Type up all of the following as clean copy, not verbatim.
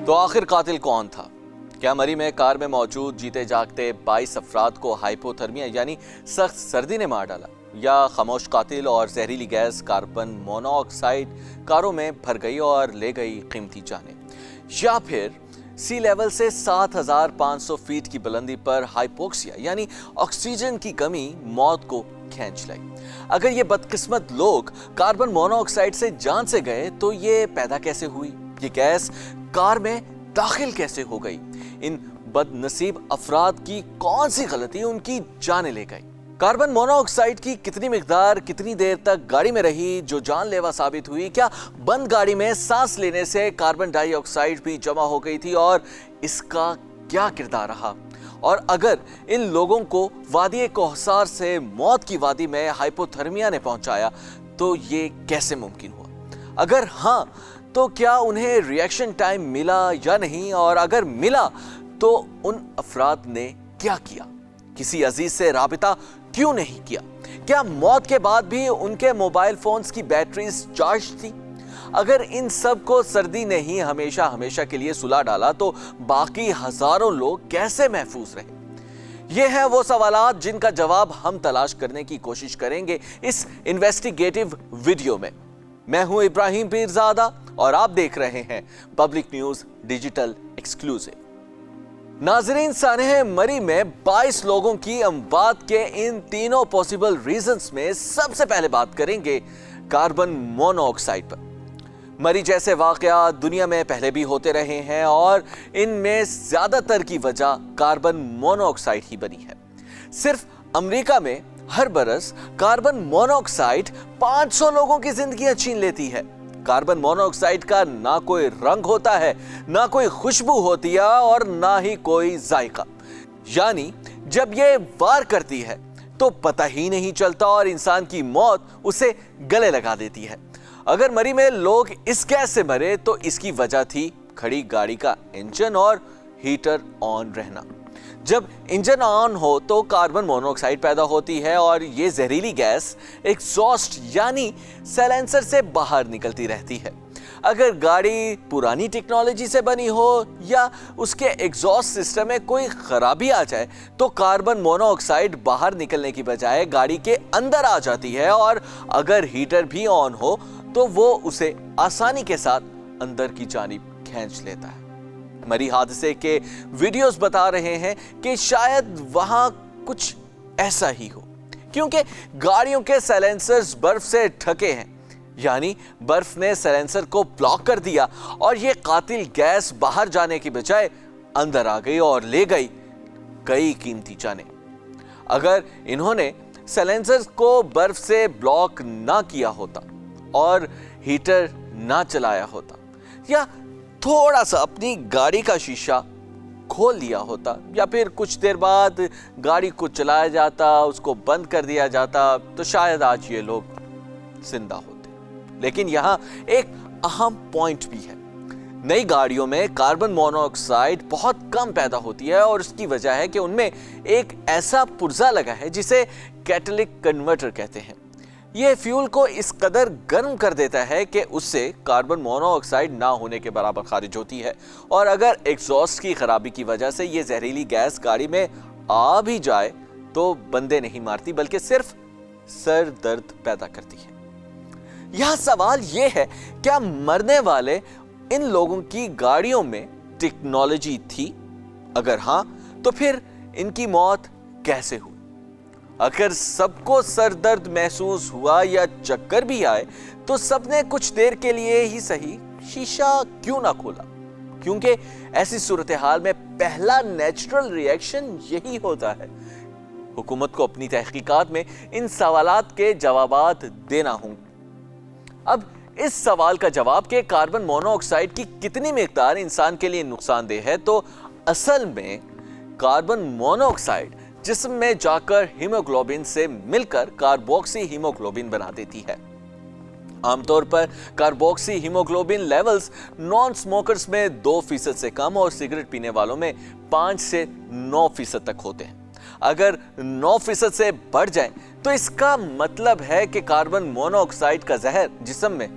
تو آخر قاتل کون تھا؟ کیا مری میں کار میں موجود جیتے جاگتے 22 افراد کو ہائپوتھرمیا یعنی سخت سردی نے مار ڈالا، یا خاموش قاتل اور زہریلی گیس کاربن مونو آکسائڈ کاروں میں بھر گئی اور لے گئی قیمتی جانیں، یا پھر سی لیول سے 7500 فیٹ کی بلندی پر ہائپوکسیا یعنی آکسیجن کی کمی موت کو کھینچ لائی۔ اگر یہ بدقسمت لوگ کاربن مونو آکسائڈ سے جان سے گئے تو یہ پیدا کیسے ہوئی؟ یہ گیس کار میں داخل کیسے ہو گئی؟ ان بد نصیب افراد کی کون سی غلطی ان کی جانیں لے گئی؟ کاربن مونو آکسائڈ کی کتنی مقدار کتنی دیر تک گاڑی میں رہی جو جان لیوا ثابت ہوئی؟ کیا بند گاڑی میں سانس لینے سے کاربن ڈائی آکسائڈ بھی جمع ہو گئی تھی اور اس کا کیا کردار رہا؟ اور اگر ان لوگوں کو وادی کوہسار سے موت کی وادی میں ہائپوتھرمیا نے پہنچایا تو یہ کیسے ممکن ہوا؟ اگر ہاں تو کیا انہیں ریئیکشن ٹائم ملا یا نہیں؟ اور اگر ملا تو ان افراد نے کیا کیا؟ کسی عزیز سے رابطہ کیوں نہیں کیا؟ کیا موت کے بعد بھی ان کے موبائل فونز کی بیٹریز چارج تھی؟ اگر ان سب کو سردی نے ہی ہمیشہ کے لیے سلا ڈالا تو باقی ہزاروں لوگ کیسے محفوظ رہے؟ یہ ہیں وہ سوالات جن کا جواب ہم تلاش کرنے کی کوشش کریں گے اس انویسٹیگیٹو ویڈیو میں۔ میں ہوں ابراہیم پیرزادہ اور آپ دیکھ رہے ہیں پبلک نیوز ڈیجیٹل ایکسکلوزیو۔ ناظرین، سانحہ مری میں 22 لوگوں کی اموات کے ان تینوں پوسیبل ریزنز میں سب سے پہلے بات کریں گے کاربن مونو آکسائڈ پر۔ مری جیسے واقعات دنیا میں پہلے بھی ہوتے رہے ہیں اور ان میں زیادہ تر کی وجہ کاربن مونو آکسائڈ ہی بنی ہے۔ صرف امریکہ میں ہر برس کاربن مونو آکسائڈ 500 لوگوں کی زندگیاں چھین لیتی ہے۔ کاربن مونو آکسائڈ کا نہ کوئی رنگ ہوتا ہے، نہ کوئی خوشبو ہوتی ہے اور نہ ہی کوئی ذائقہ، یعنی جب یہ وار کرتی ہے تو پتہ ہی نہیں چلتا اور انسان کی موت اسے گلے لگا دیتی ہے۔ اگر مری میں لوگ اس گیس سے مرے تو اس کی وجہ تھی کھڑی گاڑی کا انجن اور ہیٹر آن رہنا۔ جب انجن آن ہو تو کاربن مونو آکسائڈ پیدا ہوتی ہے اور یہ زہریلی گیس ایگزاسٹ یعنی سیلنسر سے باہر نکلتی رہتی ہے۔ اگر گاڑی پرانی ٹیکنالوجی سے بنی ہو یا اس کے ایگزاسٹ سسٹم میں کوئی خرابی آ جائے تو کاربن مونو آکسائڈ باہر نکلنے کی بجائے گاڑی کے اندر آ جاتی ہے، اور اگر ہیٹر بھی آن ہو تو وہ اسے آسانی کے ساتھ اندر کی جانب کھینچ لیتا ہے۔ مری حادثے کے ویڈیوز بتا رہے ہیں کہ شاید وہاں کچھ ایسا ہی ہو، کیونکہ گاڑیوں کے سیلنسرز برف سے ڈھکے ہیں، یعنی برف نے سیلنسر کو بلاک کر دیا اور یہ قاتل گیس باہر جانے کی بجائے اندر آ گئی اور لے گئی کئی قیمتی جانیں۔ اگر انہوں نے سیلنسر کو برف سے بلاک نہ کیا ہوتا اور ہیٹر نہ چلایا ہوتا، یا تھوڑا سا اپنی گاڑی کا شیشہ کھول دیا ہوتا، یا پھر کچھ دیر بعد گاڑی کو چلایا جاتا، اس کو بند کر دیا جاتا، تو شاید آج یہ لوگ زندہ ہوتے۔ لیکن یہاں ایک اہم پوائنٹ بھی ہے۔ نئی گاڑیوں میں کاربن مونو آکسائڈ بہت کم پیدا ہوتی ہے اور اس کی وجہ ہے کہ ان میں ایک ایسا پرزا لگا ہے جسے کیٹلک کنورٹر کہتے ہیں۔ یہ فیول کو اس قدر گرم کر دیتا ہے کہ اس سے کاربن مونو آکسائڈ نہ ہونے کے برابر خارج ہوتی ہے، اور اگر ایگزاسٹ کی خرابی کی وجہ سے یہ زہریلی گیس گاڑی میں آ بھی جائے تو بندے نہیں مارتی بلکہ صرف سر درد پیدا کرتی ہے۔ یہاں سوال یہ ہے، کیا مرنے والے ان لوگوں کی گاڑیوں میں ٹیکنالوجی تھی؟ اگر ہاں تو پھر ان کی موت کیسے ہوئی؟ اگر سب کو سر درد محسوس ہوا یا چکر بھی آئے تو سب نے کچھ دیر کے لیے ہی صحیح شیشہ کیوں نہ کھولا؟ کیونکہ ایسی صورتحال میں پہلا نیچرل ریئیکشن یہی ہوتا ہے۔ حکومت کو اپنی تحقیقات میں ان سوالات کے جوابات دینا ہوں گے۔ اب اس سوال کا جواب کہ کاربن مونو آکسائڈ کی کتنی مقدار انسان کے لیے نقصان دہ ہے، تو اصل میں کاربن مونو آکسائڈ جسم میں جا کر ہیموگلوبن سے مل کر کاربوکسی ہیموگلوبن بنا دیتی ہے۔ عام طور پر کاربوکسی ہیموگلوبن لیولز نان سموکرز میں 2% سے کم اور سگریٹ پینے والوں میں 5 سے 9% تک ہوتے ہیں۔ اگر 9% سے بڑھ جائیں تو اس کا مطلب ہے کہ کاربن مونو آکسائڈ کا زہر جسم میں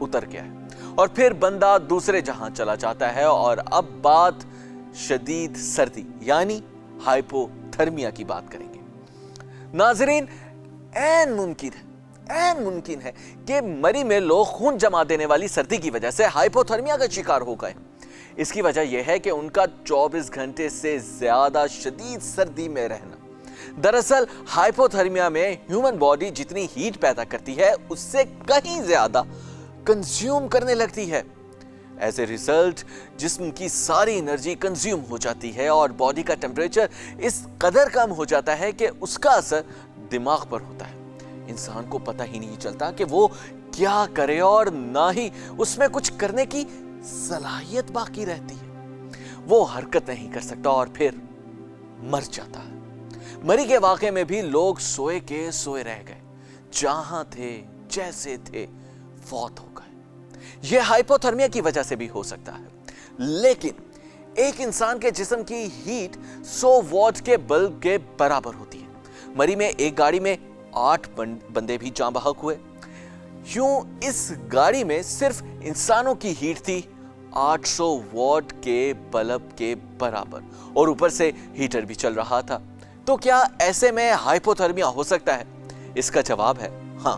اتر گیا ہے۔ اور پھر بندہ دوسرے جہاں چلا جاتا ہے. اور اب بات شدید سردی یعنی ہائپوتھرمیا کی بات کریں گے. ناظرین، عین ممکن ہے کہ مری میں لوگ خون جما دینے والی سردی کی وجہ سے ہائپوتھرمیا کا شکار ہو گئے. اس کی وجہ یہ ہے کہ ان کا 24 گھنٹے سے زیادہ شدید سردی میں رہنا. دراصل ہائپوتھرمیا میں ہیومن باڈی جتنی ہیٹ پیدا کرتی ہے اس سے کہیں زیادہ کنزیوم کرنے لگتی ہے. ایز اے ریزلٹ جسم کی ساری انرجی کنزیوم ہو جاتی ہے اور باڈی کا ٹیمپریچر اس قدر کم ہو جاتا ہے کہ اس کا اثر دماغ پر ہوتا ہے. انسان کو پتہ ہی نہیں چلتا کہ وہ کیا کرے اور نہ ہی اس میں کچھ کرنے کی صلاحیت باقی رہتی ہے. وہ حرکت نہیں کر سکتا اور پھر مر جاتا ہے. مری کے واقعے میں بھی لوگ سوئے کے سوئے رہ گئے. جہاں تھے جیسے تھے فوت ہو گئے. یہ ہائپوتھرمیا کی وجہ سے بھی ہو سکتا ہے. لیکن ایک انسان کے جسم کی ہیٹ 100 واٹ کے بلب کے برابر ہوتی ہے. مری میں ایک گاڑی میں 8 بندے بھی جاں بحق ہوئے. یوں اس گاڑی میں صرف انسانوں کی ہیٹ تھی 800 واٹ کے بلب کے برابر اور اوپر سے ہیٹر بھی چل رہا تھا. تو کیا ایسے میں ہائپوتھرمیا ہو سکتا ہے؟ اس کا جواب ہے ہاں.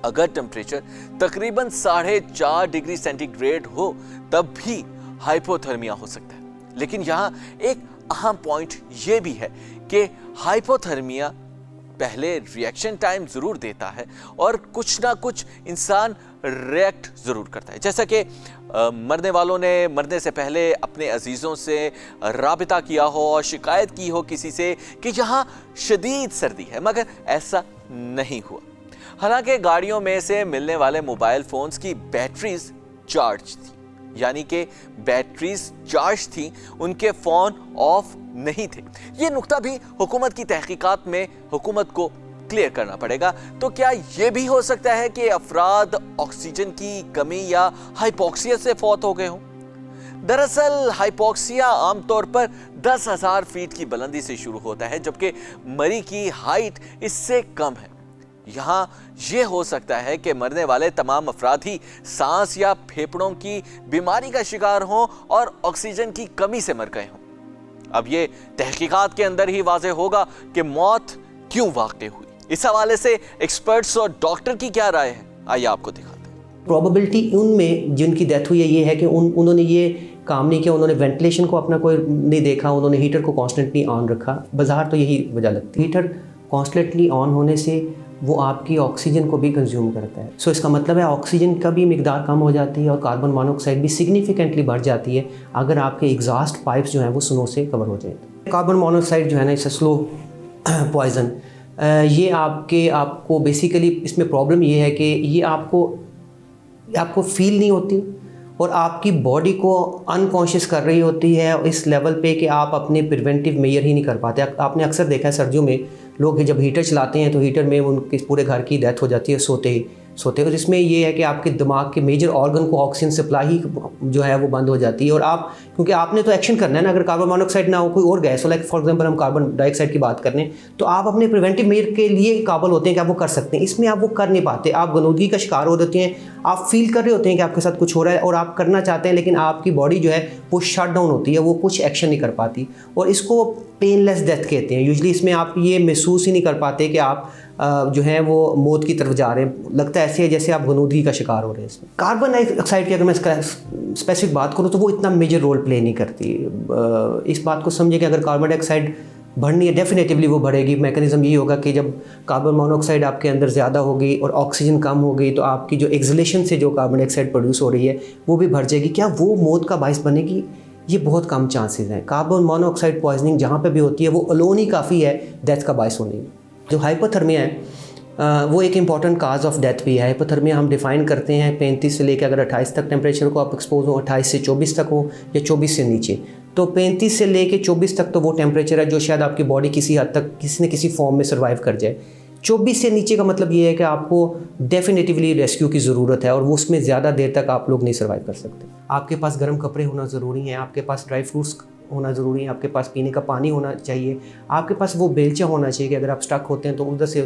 اگر ٹمپریچر تقریباً 4.5 ڈگری سینٹی گریڈ ہو تب بھی ہائپوتھرمیا ہو سکتا ہے. لیکن یہاں ایک اہم پوائنٹ یہ بھی ہے کہ ہائپوتھرمیا پہلے ریئیکشن ٹائم ضرور دیتا ہے اور کچھ نہ کچھ انسان ریئیکٹ ضرور کرتا ہے. جیسا کہ مرنے والوں نے مرنے سے پہلے اپنے عزیزوں سے رابطہ کیا ہو اور شکایت کی ہو کسی سے کہ یہاں شدید سردی ہے، مگر ایسا نہیں ہوا. حالانکہ گاڑیوں میں سے ملنے والے موبائل فونز کی بیٹریز چارج تھی، یعنی کہ بیٹریز چارج تھی، ان کے فون آف نہیں تھے. یہ نقطہ بھی حکومت کی تحقیقات میں حکومت کو کلیئر کرنا پڑے گا. تو کیا یہ بھی ہو سکتا ہے کہ افراد آکسیجن کی کمی یا ہائپوکسیا سے فوت ہو گئے ہوں؟ دراصل ہائپوکسیا عام طور پر 10,000 فیٹ کی بلندی سے شروع ہوتا ہے، جبکہ مری کی ہائٹ اس سے کم ہے. یہاں یہ ہو سکتا ہے کہ مرنے والے تمام افراد ہی سانس یا پھیپھڑوں کی بیماری کا شکار ہوں اور آکسیجن کی کمی سے مر گئے ہوں. اب یہ تحقیقات کے اندر ہی واضح ہوگا کہ موت کیوں واقع ہوئی. اس حوالے سے ایکسپرٹس اور ڈاکٹر کی کیا رائے ہے، آئیے آپ کو دکھاتے ہیں. پروبیبلٹی ان میں جن کی ڈیتھ ہوئی ہے یہ ہے کہ انہوں نے یہ کام نہیں کیا، انہوں نے وینٹیلیشن کو اپنا کوئی نہیں دیکھا، انہوں نے ہیٹر کو کانسٹنٹلی آن رکھا. بظاہر تو یہی وجہ لگتی ہے. ہیٹر کانسٹنٹلی آن ہونے سے وہ آپ کی آکسیجن کو بھی کنزیوم کرتا ہے. سو اس کا مطلب ہے آکسیجن کا بھی مقدار کم ہو جاتی ہے اور کاربن مونوکسائڈ بھی سگنیفیکنٹلی بڑھ جاتی ہے اگر آپ کے ایگزاسٹ پائپس جو ہیں وہ سنو سے کور ہو جائیں. کاربن مونوکسائڈ جو ہے نا، اس سلو پوائزن، یہ آپ کو بیسیکلی اس میں پرابلم یہ ہے کہ یہ آپ کو فیل نہیں ہوتی اور آپ کی باڈی کو انکانشیس کر رہی ہوتی ہے اس لیول پہ کہ آپ اپنے پریونٹیو میئر ہی نہیں کر پاتے. آپ نے اکثر دیکھا ہے سردیوں میں لوگ جب ہیٹر چلاتے ہیں تو ہیٹر میں ان کے پورے گھر کی ڈیتھ ہو جاتی ہے سوتے. اور اس میں یہ ہے کہ آپ کے دماغ کے میجر آرگن کو آکسیجن سپلائی جو ہے وہ بند ہو جاتی ہے. اور کیونکہ آپ نے تو ایکشن کرنا ہے نا، اگر کاربن مونوکسائڈ نہ ہو کوئی اور گیس ہو، لائک فار ایگزامپل ہم کاربن ڈائی آکسائڈ کی بات کریں تو آپ اپنے پریونٹیو میئر کے لیے قابل ہوتے ہیں کہ آپ وہ کر سکتے ہیں. اس میں آپ وہ کر نہیں پاتے، آپ غنودگی کا شکار ہو جاتے ہیں. آپ فیل کر رہے ہوتے ہیں کہ آپ کے ساتھ کچھ ہو رہا ہے اور آپ کرنا چاہتے ہیں لیکن آپ کی باڈی جو ہے وہ شٹ ڈاؤن ہوتی ہے، وہ کچھ ایکشن نہیں کر پاتی. اور اس کو پین لیس ڈیتھ کہتے ہیں. یوزلی اس میں آپ یہ محسوس ہی نہیں کر پاتے کہ آپ جو ہیں وہ موت کی طرف جا رہے ہیں. لگتا ہے ایسے ہے جیسے آپ غنودگی کا شکار ہو رہے ہیں. اس میں کاربن ڈائی آکسائڈ کی اگر میں اسپیسیفک بات کروں تو وہ اتنا میجر رول پلے نہیں کرتی. اس بات کو سمجھے کہ اگر کاربن ڈائی آکسائڈ بڑھنی ہے ڈیفینیٹلی وہ بڑھے گی. میکانزم یہی ہوگا کہ جب کاربن مونوکسائڈ آپ کے اندر زیادہ ہوگی اور آکسیجن کم ہوگی تو آپ کی جو ایکزلیشن سے جو کاربن ڈائی آکسائڈ پروڈیوس ہو رہی ہے وہ بھی بڑھ جائے گی. کیا وہ موت کا باعث بنے گی؟ یہ بہت کم چانسز ہیں. کاربن مونوکسائڈ پوائزننگ جہاں پہ بھی ہوتی ہے وہ الون ہی کافی ہے ڈیتھ کا باعث ہونے کی. جو ہائپوتھرمیا ہے وہ ایک امپورٹنٹ کاز آف ڈیتھ بھی ہے. ہائپوتھرمیا ہم ڈیفائن کرتے ہیں 35 سے لے کے اگر 28 تک ٹیمپریچر کو آپ ایکسپوز ہوں، 28 سے 24 تک ہو یا 24 سے نیچے. تو 35 سے لے کے 24 تک تو وہ ٹیمپریچر ہے جو شاید آپ کی باڈی کسی حد تک کسی نہ کسی فارم میں سروائیو کر جائے. 24 سے نیچے کا مطلب یہ ہے کہ آپ کو ڈیفینیٹیولی ریسکیو کی ضرورت ہے اور وہ اس میں زیادہ دیر تک آپ لوگ نہیں سروائیو کر سکتے. آپ کے پاس گرم کپڑے ہونا ضروری ہیں، آپ کے پاس ڈرائی فروٹس ہونا ضروری ہے، آپ کے پاس پینے کا پانی ہونا چاہیے، آپ کے پاس وہ بیلچہ ہونا چاہیے کہ اگر آپ اسٹک ہوتے ہیں تو ادھر سے